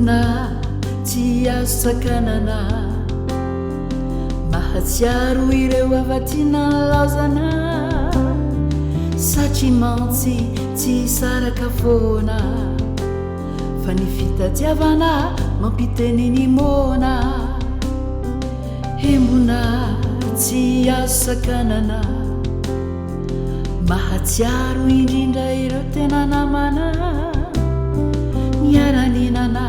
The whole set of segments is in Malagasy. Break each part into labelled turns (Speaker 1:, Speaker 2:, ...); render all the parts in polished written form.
Speaker 1: hembona tsy azo sakanana mahatsiaro ireo avatina laozana satria mantsy tsy saraka foana fa ny fitadiavana mampiteniny mona hembona tsy azo sakanana mahatsiaro indrindra ireo tena namana miaraninana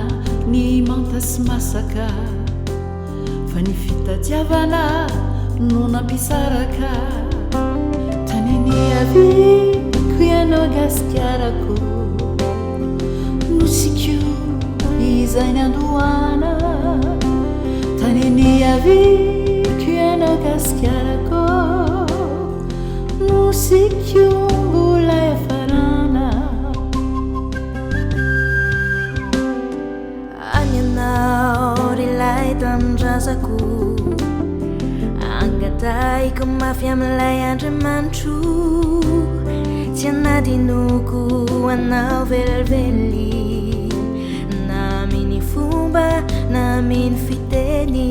Speaker 1: ny manta sy masaka fa ny fitadiavana no nampisaraka taniny aviko ianao gaskiarako nosikio izay ny andohana taniny aviko ianao gaskiarako nosikio mbola efarana
Speaker 2: anyanao rilay tanindrazako angataiko mafy amilay andriamanitro tsy anadinoko anao velively na miny fomba na miny fiteny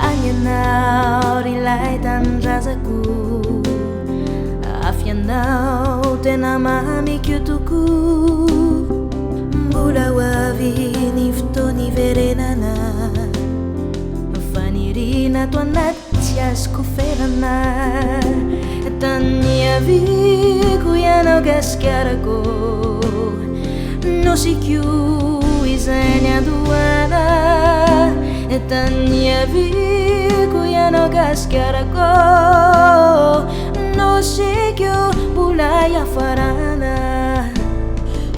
Speaker 2: anyanao rilay tanindrazako afyanao tena mahamikio toko mbola hoavy ny fotoany verenana fanirina to anaty tsy azoko ferana tany aviko ianao gaskiarako nosikio izay ny andohana tany aviko ianao gaskiarako nosikio mbola iafarana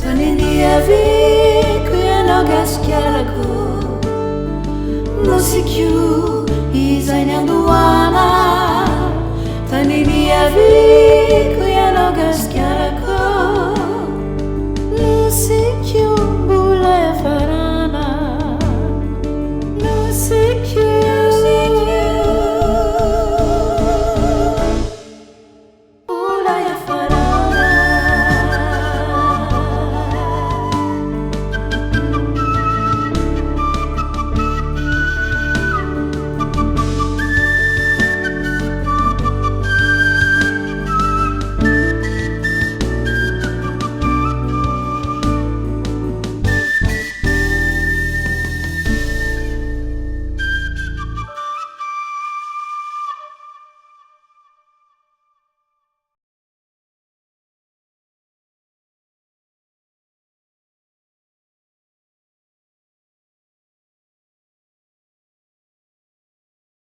Speaker 2: taniny aviko ianao gaskiarako nosikio izay ny andohana taniny aviko ianao gaskiarako